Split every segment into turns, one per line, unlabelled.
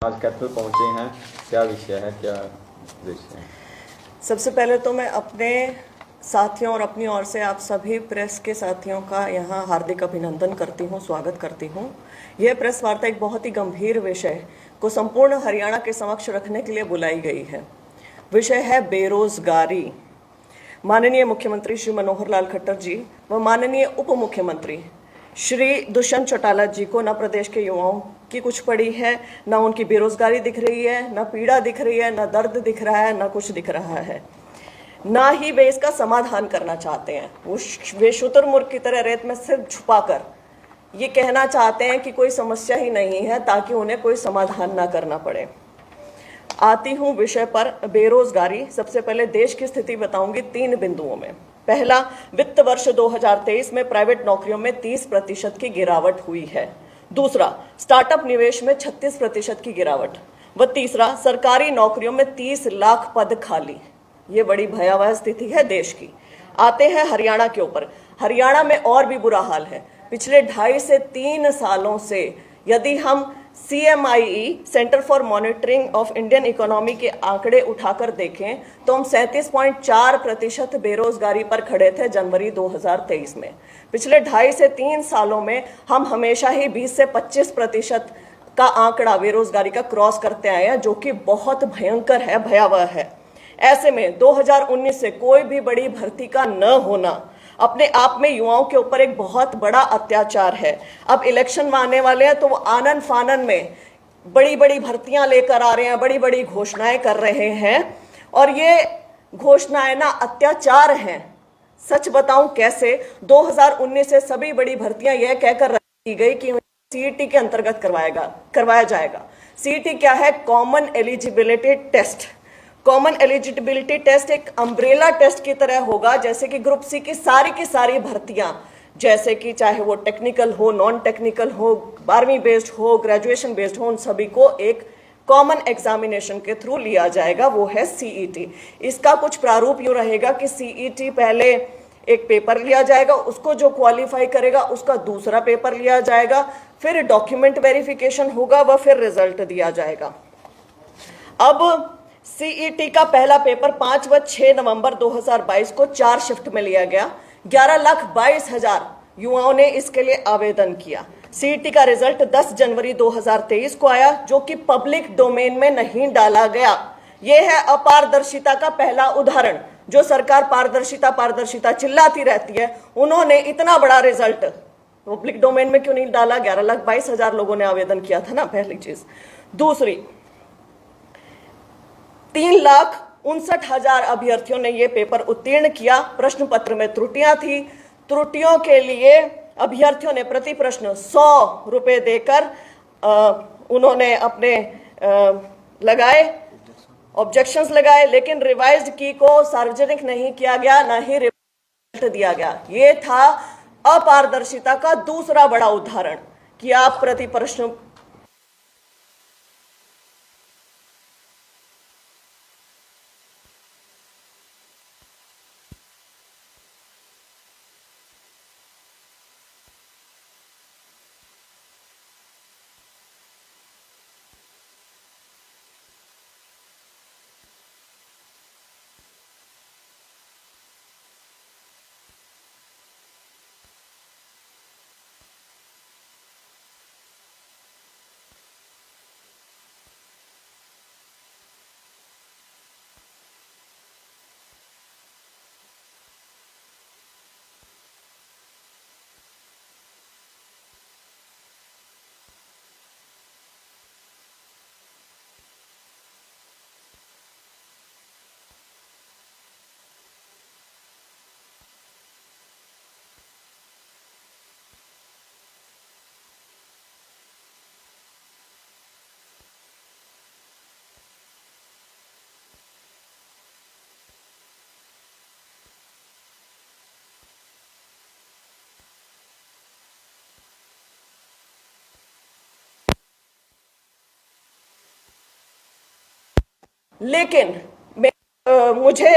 आज कैथल पहुंचे हैं, क्या विषय है, क्या उद्देश्य है?
सबसे पहले तो मैं अपने साथियों और अपनी ओर से आप सभी प्रेस के साथियों का यहाँ हार्दिक अभिनंदन करती हूँ, स्वागत करती हूँ। यह प्रेस वार्ता एक बहुत ही गंभीर विषय को संपूर्ण हरियाणा के समक्ष रखने के लिए बुलाई गई है। विषय है बेरोजगारी। माननीय मुख्यमंत्री श्री मनोहर लाल खट्टर जी व माननीय उप मुख्यमंत्री श्री दुष्यंत चौटाला जी को न प्रदेश के युवाओं की कुछ पड़ी है, न उनकी बेरोजगारी दिख रही है, न पीड़ा दिख रही है, न दर्द दिख रहा है, न कुछ दिख रहा है, ना ही वे इसका समाधान करना चाहते हैं। वे शुतुरमुर्ग की तरह रेत में सिर छुपाकर ये कहना चाहते हैं कि कोई समस्या ही नहीं है, ताकि उन्हें कोई समाधान ना करना पड़े। आती हूँ विषय पर, बेरोजगारी। सबसे पहले देश की स्थिति बताऊंगी 3 बिंदुओं में। पहला, वित्त वर्ष 2023 में प्राइवेट नौकरियों में 30% की गिरावट हुई है। दूसरा, स्टार्टअप निवेश में 36% की गिरावट। व तीसरा, सरकारी नौकरियों में 30 लाख पद खाली। ये बड़ी भयावह स्थिति है देश की। आते हैं हरियाणा के ऊपर। हरियाणा में और भी बुरा हाल है। पिछले 2.5 से 3 सालों से यदि हम CMIE centre for monitoring of Indian economy के आंकड़े उठाकर देखें तो हम 37.4% बेरोजगारी पर खड़े थे जनवरी 2023 में। पिछले 2.5 से 3 सालों में हम हमेशा ही 20 से 25% का आंकड़ा बेरोजगारी का क्रॉस करते आए हैं, जो कि बहुत भयंकर है, भयावह है। ऐसे में 2019 से कोई भी बड़ी भर्ती का न होना अपने आप में युवाओं के ऊपर एक बहुत बड़ा अत्याचार है। अब इलेक्शन आने वाले हैं तो वो आनन फानन में बड़ी बड़ी भर्तियां लेकर आ रहे हैं, बड़ी बड़ी घोषणाएं कर रहे हैं, और ये घोषणाएं ना अत्याचार हैं। सच बताऊं कैसे, 2019 से सभी बड़ी भर्तियां यह कहकर रखी गई कि CET के अंतर्गत करवाया जाएगा। CET क्या है? Common eligibility test. Common eligibility test एक अम्ब्रेला टेस्ट की तरह होगा, जैसे कि ग्रुप सी की सारी भर्तियां, जैसे कि चाहे वो टेक्निकल हो, नॉन टेक्निकल हो, 12वीं बेस्ड हो, ग्रेजुएशन बेस्ड हो, उन सभी को एक कॉमन एग्जामिनेशन के थ्रू लिया जाएगा, वो है CET। इसका कुछ प्रारूप यूं रहेगा कि CET पहले एक पेपर लिया जाएगा, उसको जो क्वालिफाई करेगा उसका दूसरा पेपर लिया जाएगा, फिर डॉक्यूमेंट वेरिफिकेशन होगा व फिर रिजल्ट दिया जाएगा। अब CET का पहला पेपर 5 व 6 नवंबर 2022 को 4 शिफ्ट में लिया गया। 11,22,000 युवाओं ने इसके लिए आवेदन किया। CET का रिजल्ट 10 जनवरी 2023 को आया, जो कि पब्लिक डोमेन में नहीं डाला गया। यह है अपारदर्शिता का पहला उदाहरण। जो सरकार पारदर्शिता चिल्लाती रहती है, उन्होंने इतना बड़ा रिजल्ट पब्लिक डोमेन में क्यों नहीं डाला? 11,22,000 लोगों ने आवेदन किया था ना, पहली चीज। दूसरी, 3,59,000 अभ्यर्थियों ने यह पेपर उत्तीर्ण किया। प्रश्न पत्र में त्रुटियां थी। त्रुटियों के लिए अभ्यर्थियों ने प्रति प्रश्न 100 रुपए देकर उन्होंने अपने ऑब्जेक्शंस लगाए, लेकिन रिवाइज्ड की को सार्वजनिक नहीं किया गया, ना ही रिजल्ट दिया गया। ये था अपारदर्शिता का दूसरा बड़ा उदाहरण कि आप प्रति प्रश्न लेकिन मुझे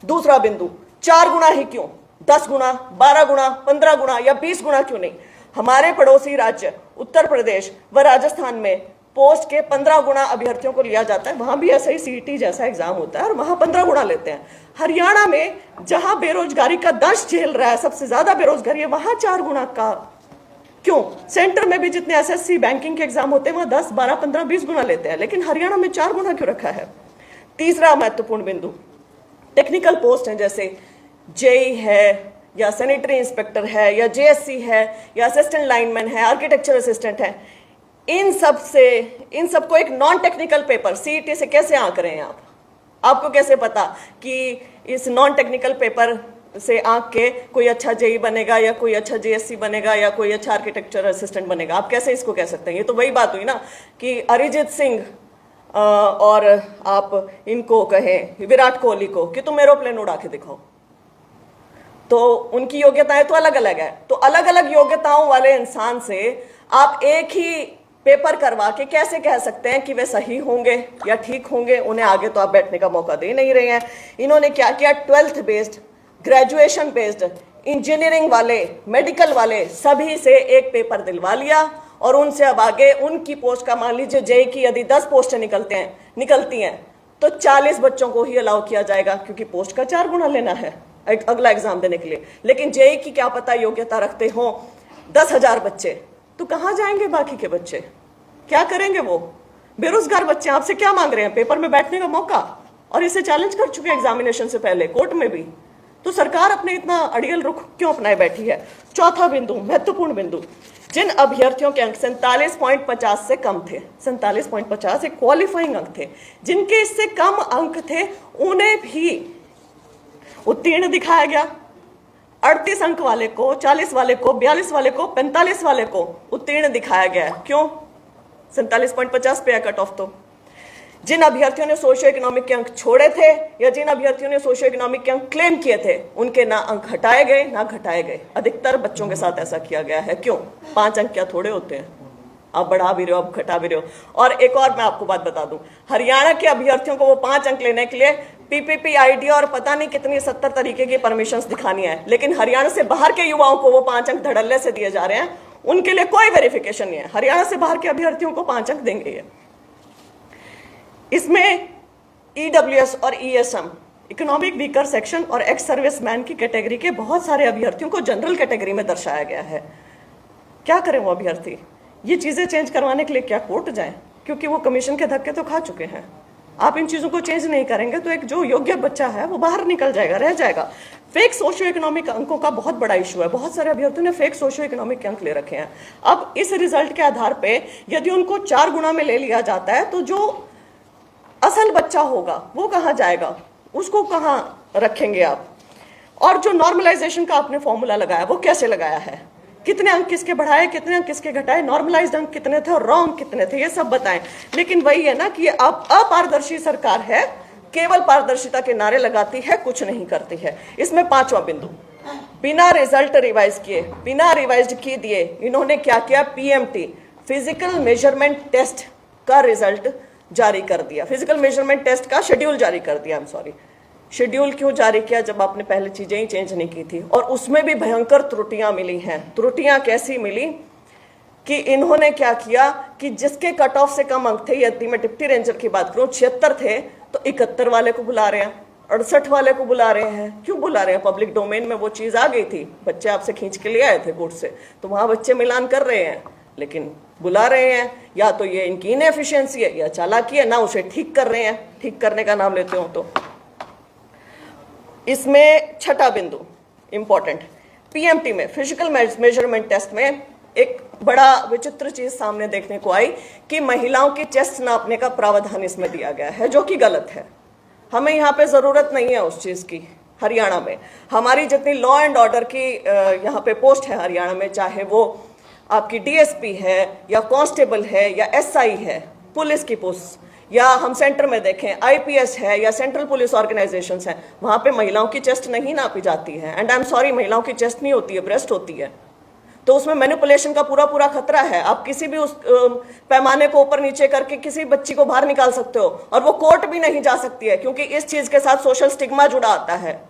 दूसरा बिंदु, 4 गुना ही क्यों, 10 गुना, 12 गुना, 15 गुना या 20 गुना क्यों नहीं? हमारे पड़ोसी राज्य उत्तर प्रदेश व राजस्थान में पोस्ट के 15 गुना अभ्यर्थियों को लिया जाता है। वहां भी ऐसा ही सीईटी जैसा एग्जाम होता है और वहां 15 गुना लेते हैं। हरियाणा में जहां बेरोजगारी का दंश झेल रहा है, सबसे ज्यादा बेरोजगारी है, वहां 4 गुना का क्यों? सेंटर में भी जितने एसएससी बैंकिंग के एग्जाम होते हैं वहां 10, 12, 15, 20 गुना लेते हैं, लेकिन हरियाणा में 4 गुना क्यों रखा है? तीसरा महत्वपूर्ण बिंदु, टेक्निकल पोस्ट है जैसे जेई है या सैनिटरी इंस्पेक्टर है या जेएससी है या असिस्टेंट लाइनमैन है, आर्किटेक्चर असिस्टेंट है, इन सबको एक नॉन टेक्निकल पेपर सीईटी से कैसे आंक रहे हैं आप? आपको कैसे पता कि इस नॉन टेक्निकल पेपर से आंक के कोई अच्छा जेई बनेगा या कोई अच्छा जेएससी बनेगा या कोई अच्छा आर्किटेक्चर असिस्टेंट बनेगा? आप कैसे इसको कह सकते हैं? ये तो वही बात हुई ना कि अरिजीत सिंह और आप इनको कहें विराट कोहली को कि तुम एरोप्लेन उड़ा के दिखाओ, तो उनकी योग्यताएं तो अलग अलग है। तो अलग अलग योग्यताओं वाले इंसान से आप एक ही पेपर करवा के कैसे कह सकते हैं कि वे सही होंगे या ठीक होंगे? उन्हें आगे तो आप बैठने का मौका दे नहीं रहे हैं। इन्होंने क्या किया, 12th based, graduation based, engineering वाले, मेडिकल वाले सभी से एक पेपर दिलवा लिया और उनसे अब आगे उनकी पोस्ट का, मान लीजिए जेई की यदि 10 पोस्टें निकलती हैं तो 40 बच्चों को ही अलाउ किया जाएगा, क्योंकि पोस्ट का 4 गुना लेना है अगला एग्जाम देने के लिए। लेकिन जेई की क्या पता योग्यता रखते हो 10,000 बच्चे, तो कहां जाएंगे बाकी के बच्चे? क्या करेंगे वो बेरोजगार बच्चे? आपसे क्या मांग रहे हैं? पेपर में बैठने का मौका, और इसे चैलेंज कर चुके एग्जामिनेशन से पहले कोर्ट में भी। तो सरकार अपने इतना अड़ियल रुख क्यों अपनाए बैठी है? चौथा बिंदु, महत्वपूर्ण बिंदु, जिन अभ्यर्थियों के अंक 47.50 से कम थे, 47.50 एक क्वालिफाइंग अंक थे, जिनके इससे कम अंक थे उन्हें भी उत्तीर्ण दिखाया गया। 38 अंक वाले को, 40 वाले को, 42 वाले को, 45 वाले को उत्तीर्ण दिखाया गया है। क्यों? 47.50 पे है कट ऑफ। तो जिन अभ्यर्थियों ने सोशियो इकोनॉमिक के अंक छोड़े थे या जिन अभ्यर्थियों ने सोशियो इकोनॉमिक के अंक क्लेम किए थे, उनके ना अंक हटाए गए ना घटाए गए। अधिकतर बच्चों के साथ ऐसा किया गया है। क्यों? 5 अंक क्या थोड़े होते हैं? आप बढ़ा भी रहे हो, आप घटा भी रहे हो। और एक और मैं आपको बात बता दूं, हरियाणा के अभ्यर्थियों को वो 5 अंक लेने के लिए पीपीपी आईडी और पता नहीं कितनी 70 तरीके की परमिशंस दिखानी है, लेकिन हरियाणा से बाहर के युवाओं को वो 5 अंक धड़ल्ले से दिए जा रहे हैं। उनके लिए कोई वेरिफिकेशन नहीं है। हरियाणा से बाहर के अभ्यर्थियों को 5 अंक देंगे। इसमें ईडब्ल्यूएस और ईएसएम, इकोनॉमिक वीकर सेक्शन और एक्स सर्विसमैन की कैटेगरी के बहुत सारे अभ्यर्थियों को जनरल कैटेगरी में दर्शाया गया है। क्या करें वो अभ्यर्थी? ये चीजें चेंज करवाने के लिए क्या कोर्ट जाएं? क्योंकि वो कमीशन के धक्के तो खा चुके हैं। आप इन चीजों को चेंज नहीं करेंगे तो एक जो योग्य बच्चा है वो बाहर निकल जाएगा, रह जाएगा। फेक सोशियो इकोनॉमिक अंकों का बहुत बड़ा इशू है। बहुत सारे अभ्यर्थियों ने फेक सोशियो इकोनॉमिक के अंक ले रखे हैं। अब इस रिजल्ट के आधार पे यदि उनको 4 गुना में ले लिया जाता है तो जो असल बच्चा होगा वो कहाँ जाएगा? उसको कहाँ रखेंगे आप? और जो नॉर्मलाइजेशन का आपने फॉर्मूला लगाया वो कैसे लगाया है? कितने अंक किसके बढ़ाए, कितने अंक किसके घटाए, नॉर्मलाइज्ड अंक कितने थे और रॉ अंक कितने थे, ये सब बताएं। लेकिन वही है ना कि ये अपारदर्शी सरकार है, केवल पारदर्शिता के नारे लगाती है, कुछ नहीं करती है। इसमें 5वां बिंदु, बिना रिजल्ट रिवाइज किए, बिना रिवाइज किए दिए इन्होंने क्या किया? पीएमटी, फिजिकल मेजरमेंट टेस्ट का रिजल्ट जारी कर दिया। फिजिकल मेजरमेंट टेस्ट का शेड्यूल जारी कर दिया। शेड्यूल क्यों जारी किया जब आपने पहले चीजें ही चेंज नहीं की थी? और उसमें भी भयंकर त्रुटियां मिली हैं। त्रुटियां कैसी मिली कि इन्होंने क्या किया कि जिसके कट ऑफ से कम अंक थे, यदि मैं डिप्टी रेंजर की बात करूं 76 थे, तो 71 वाले को बुला रहे हैं, 68 वाले को बुला रहे हैं। क्यों बुला रहे हैं? पब्लिक डोमेन में वो चीज आ गई थी, बच्चे आपसे खींच के ले आए थे कोर्ट से, तो वहां बच्चे मिलान कर रहे हैं, लेकिन बुला रहे हैं। या तो ये इनकी इनएफिशिएंसी है या चालाकी है, ना उसे ठीक कर रहे हैं, ठीक करने का नाम लेते हो तो। इसमें 6ठा बिंदु इंपॉर्टेंट, पीएमटी में फिजिकल मेजरमेंट टेस्ट में एक बड़ा विचित्र चीज सामने देखने को आई कि महिलाओं की चेस्ट नापने का प्रावधान इसमें दिया गया है, जो कि गलत है। हमें यहाँ पे जरूरत नहीं है उस चीज की। हरियाणा में हमारी जितनी लॉ एंड ऑर्डर की यहाँ पे पोस्ट है हरियाणा में, चाहे वो आपकी डीएसपी है या कांस्टेबल है या एसआई है, पुलिस की पोस्ट, या हम सेंटर में देखें आईपीएस है या सेंट्रल पुलिस ऑर्गेनाइजेशंस हैं, वहां पे महिलाओं की चेस्ट नहीं नापी जाती है। एंड आई एम सॉरी, महिलाओं की चेस्ट नहीं होती है, ब्रेस्ट होती है। तो उसमें मैनिपुलेशन का पूरा पूरा खतरा है। आप किसी भी उस पैमाने को ऊपर नीचे करके किसी बच्ची को बाहर निकाल सकते हो, और वो कोर्ट भी नहीं जा सकती है, क्योंकि इस चीज के साथ सोशल स्टिग्मा जुड़ा आता है।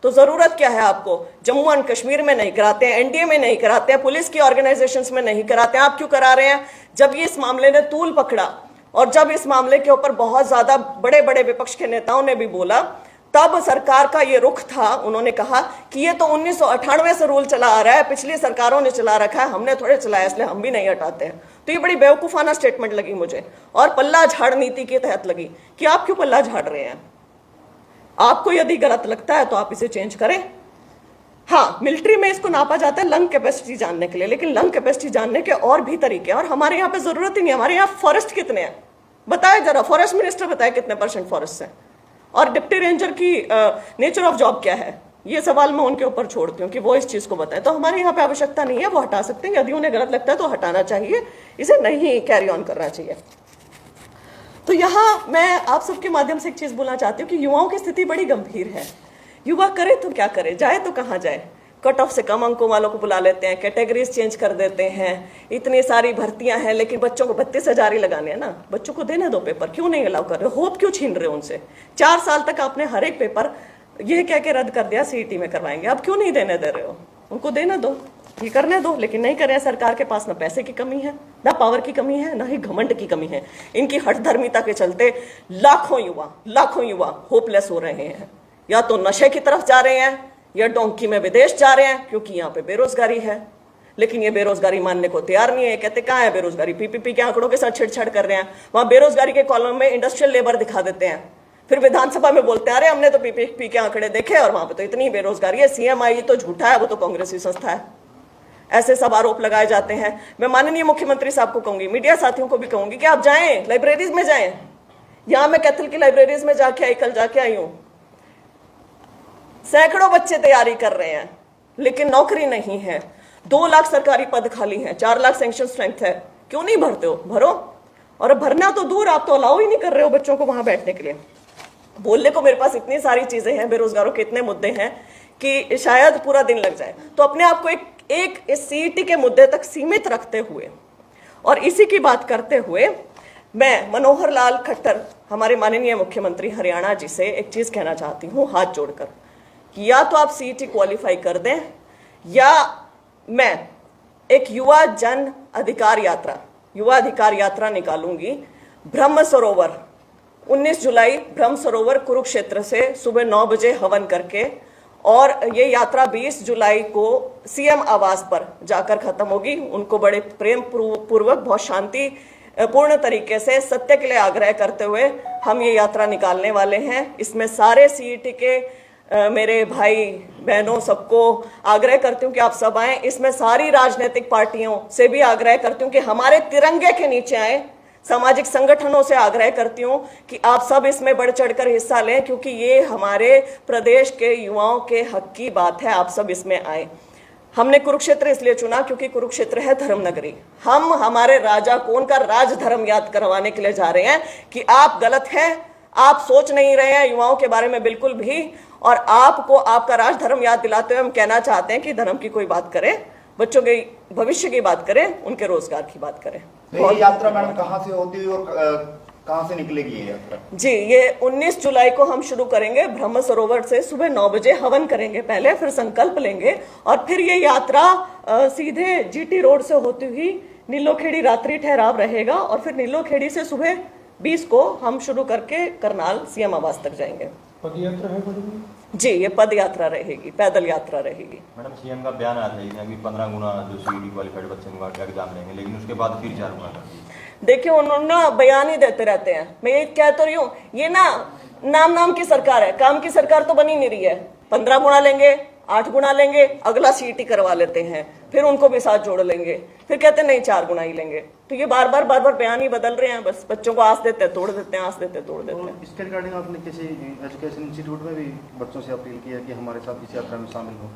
तो जरूरत क्या है आपको? जम्मू एंड कश्मीर में नहीं कराते हैं, एनडीए में नहीं कराते हैं, पुलिस की ऑर्गेनाइजेशंस में नहीं कराते हैं। आप क्यों करा रहे हैं? जब ये इस मामले ने तूल पकड़ा और जब इस मामले के ऊपर बहुत ज्यादा बड़े बड़े विपक्ष के नेताओं ने भी बोला, तब सरकार का ये रुख था। उन्होंने कहा कि ये तो 1998 से रूल चला आ रहा है, पिछली सरकारों ने चला रखा है, हमने थोड़े चलाया, इसलिए हम भी नहीं हटाते हैं। तो ये बड़ी बेवकूफाना स्टेटमेंट लगी मुझे, और पल्ला झाड़ नीति के तहत लगी कि आप क्यों पल्ला झाड़ रहे हैं? आपको यदि गलत लगता है तो आप इसे चेंज करें। हाँ, मिलिट्री में इसको नापा जाता है लंग कैपेसिटी जानने के लिए, लेकिन लंग कैपेसिटी जानने के और भी तरीके हैं, और हमारे यहाँ पे जरूरत ही नहीं। हमारे यहाँ फॉरेस्ट कितने हैं बताए जरा, फॉरेस्ट मिनिस्टर बताए कितने % फॉरेस्ट है, और डिप्टी रेंजर की नेचर ऑफ जॉब क्या है? ये सवाल मैं उनके ऊपर छोड़ती हूँ कि वो इस चीज को बताएं। तो हमारे यहाँ पे आवश्यकता नहीं है, वो हटा सकते हैं, यदि उन्हें गलत लगता है तो हटाना चाहिए, इसे नहीं कैरी ऑन करना चाहिए। तो यहाँ मैं आप सबके माध्यम से एक चीज बोलना चाहती हूँ कि युवाओं की स्थिति बड़ी गंभीर है। युवा करे तो क्या करे, जाए तो कहाँ जाए? कट ऑफ से कम अंकों वालों को बुला लेते हैं, कैटेगरीज चेंज कर देते हैं, इतनी सारी भर्तियां हैं, लेकिन बच्चों को 32,000 ही लगाने हैं ना। बच्चों को देने दो पेपर, क्यों नहीं अलाउ कर रहे हो? होप क्यों छीन रहे हो उनसे? 4 साल तक आपने हर एक पेपर ये कह के रद्द कर दिया सीईटी में करवाएंगे, अब क्यों नहीं देने दे रहे हो? उनको देने दो, ये करने दो, लेकिन नहीं कर रहे हैं। सरकार के पास ना पैसे की कमी है, ना पावर की कमी है, ना ही घमंड की कमी है। इनकी हठधर्मिता के चलते लाखों युवा होपलेस हो रहे हैं, या तो नशे की तरफ जा रहे हैं या डोंकी में विदेश जा रहे हैं, क्योंकि यहाँ पे बेरोजगारी है। लेकिन ये बेरोजगारी मानने को तैयार नहीं है। कहते कहाँ है बेरोजगारी? पीपीपी के आंकड़ों के साथ छेड़छाड़ कर रहे हैं। वहां बेरोजगारी के कॉलम में इंडस्ट्रियल लेबर दिखा देते हैं, फिर विधानसभा में बोलते हैं अरे हमने तो पीपीपी के आंकड़े देखे और वहां पे तो इतनी बेरोजगारी है, सीएमआई तो झूठा है, वो तो कांग्रेसी संस्था है। ऐसे सब आरोप लगाए जाते हैं। मैं माननीय मुख्यमंत्री साहब को कहूंगी, मीडिया साथियों को भी कहूंगी कि आप जाएं, लाइब्रेरीज में जाएं। यहां मैं कैथल की लाइब्रेरीज में जाके आई, कल जाके आई हूं। सैकड़ों बच्चे तैयारी कर रहे हैं, लेकिन नौकरी नहीं है। 2 लाख सरकारी पद खाली हैं, 4 लाख सैंक्शन स्ट्रेंथ है। क्यों नहीं भरते हो? भरो। और भरना तो दूर, आप तो अलाउ ही नहीं कर रहे हो बच्चों को वहां बैठने के लिए। बोलने को मेरे पास इतनी सारी चीजें हैं, बेरोजगारों के इतने मुद्दे हैं कि शायद पूरा दिन लग जाए। तो अपने आप को एक इस सीईटी के मुद्दे तक सीमित रखते हुए और इसी की बात करते हुए मैं मनोहर लाल खट्टर, हमारे माननीय मुख्यमंत्री हरियाणा जी से एक चीज कहना चाहती हूँ हाथ जोड़कर, कि या तो आप सीईटी क्वालिफाई कर दें, या मैं एक युवा अधिकार यात्रा निकालूंगी ब्रह्म सरोवर 19 जुलाई ब्रह्म सरोवर कुरुक्षेत्र से सुबह 9 बजे हवन करके, और ये यात्रा 20 जुलाई को सीएम आवास पर जाकर खत्म होगी। उनको बड़े प्रेम पूर्वक, बहुत शांति पूर्ण तरीके से, सत्य के लिए आग्रह करते हुए हम ये यात्रा निकालने वाले हैं। इसमें सारे सीईटी के मेरे भाई बहनों सबको आग्रह करती हूँ कि आप सब आएं। इसमें सारी राजनीतिक पार्टियों से भी आग्रह करती हूँ कि हमारे तिरंगे के नीचे आए। सामाजिक संगठनों से आग्रह करती हूँ कि आप सब इसमें बढ़ चढ़कर हिस्सा लें, क्योंकि ये हमारे प्रदेश के युवाओं के हक की बात है। आप सब इसमें आए। हमने कुरुक्षेत्र इसलिए चुना क्योंकि कुरुक्षेत्र है धर्म नगरी। हम हमारे राजा कौन का राज धर्म याद करवाने के लिए जा रहे हैं कि आप गलत हैं, आप सोच नहीं रहे हैं युवाओं के बारे में बिल्कुल भी, और आपको आपका राज धर्म याद दिलाते हुए हम कहना चाहते हैं कि धर्म की कोई बात करें, बच्चों के भविष्य की बात करें, उनके रोजगार की बात करें।
तो ये यात्रा मैडम कहाँ से होती है और कहाँ से निकलेगी ये यात्रा?
जी, ये 19 जुलाई को हम शुरू करेंगे ब्रह्म सरोवर से। सुबह 9 बजे हवन करेंगे पहले, फिर संकल्प लेंगे, और फिर ये यात्रा सीधे जीटी रोड से होती हुई नीलोखेड़ी रात्रि ठहराव रहेगा, और फिर नीलोखेड़ी से सुबह 20 को हम शुरू करके करनाल सीएम आवास तक जाएंगे।
पद यात्रा है
जी, ये पद यात्रा रहेगी, पैदल यात्रा रहेगी।
मैडम, सीएम का बयान आया था कि 15 गुना जो सीईटी क्वालिफाइड बच्चे का एग्जाम लेंगे, लेकिन उसके बाद फिर 4 गुना कर दिया।
देखिए, उन्होंने बयान ही देते रहते हैं। मैं ये कह तो रही हूँ, ये ना नाम की सरकार है, काम की सरकार तो बनी नहीं रही है। 15 गुना लेंगे, 8 गुना लेंगे, अगला सीईटी करवा लेते हैं, फिर उनको भी साथ जोड़ लेंगे, फिर कहते हैं नहीं 4 गुना ही लेंगे। तो ये बार बार बयान ही बदल रहे हैं, बस बच्चों को आस देते हैं, तोड़ देते हैं, आस देते हैं, तोड़ देते हैं।
इसके रिगार्डिंग आपने किसी एजुकेशन इंस्टीट्यूट में भी बच्चों से अपील की है कि हमारे साथ इस यात्रा में शामिल हो?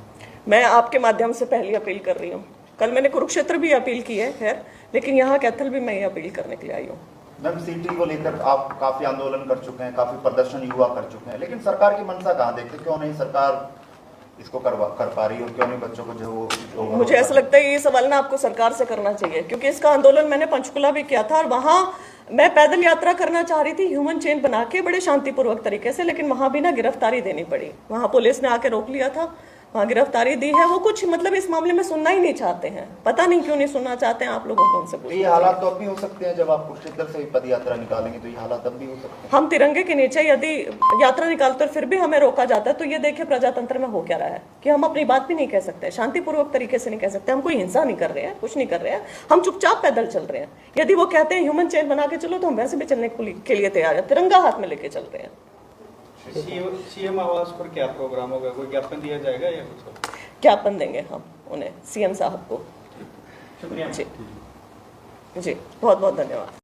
मैं आपके माध्यम से पहली अपील कर रही हूँ। कल मैंने कुरुक्षेत्र भी अपील की है, खैर, लेकिन यहाँ कैथल भी मैं ये अपील करने के लिए आई हूँ।
मैम, सीईटी को लेकर आप काफी आंदोलन कर चुके हैं, काफी प्रदर्शन युवा कर चुके हैं, लेकिन सरकार की मंशा कहाँ देखते? क्यों नहीं सरकार इसको कर पा रही है, और क्यों नहीं बच्चों को जो
मुझे ऐसा लगता है ये सवाल ना आपको सरकार से करना चाहिए, क्योंकि इसका आंदोलन मैंने पंचकुला भी किया था और वहां मैं पैदल यात्रा करना चाह रही थी ह्यूमन चेन बना के बड़े शांतिपूर्वक तरीके से, लेकिन वहां भी ना गिरफ्तारी देनी पड़ी। वहां पुलिस ने आके रोक लिया था, वहां गिरफ्तारी दी है। वो कुछ मतलब इस मामले में सुनना ही नहीं चाहते हैं, पता नहीं क्यों नहीं सुनना चाहते हैं। आप लोगों को उनसे
तो ये हालात तो अब भी हो सकते हैं, जब आप कुरुक्षेत्र से पद यात्रा निकालेंगे तो ये हालात अब भी हो सकते हैं।
हम तिरंगे के नीचे यदि यात्रा निकालते और फिर भी हमें रोका जाता है तो ये देखिए प्रजातंत्र में हो क्या रहा है कि हम अपनी बात भी नहीं कह सकते, शांतिपूर्वक तरीके से नहीं कह सकते। हम कोई हिंसा नहीं कर रहे हैं, कुछ नहीं कर रहे हैं, हम चुपचाप पैदल चल रहे हैं। यदि वो कहते हैं ह्यूमन चेन बना के चलो तो हम वैसे भी चलने के लिए तैयार है, तिरंगा हाथ में लेके चल रहे हैं।
सीएम आवास पर क्या प्रोग्राम होगा, कोई ज्ञापन दिया जाएगा या कुछ?
ज्ञापन देंगे हम उन्हें, सीएम साहब को।
शुक्रिया
जी जी, बहुत बहुत धन्यवाद।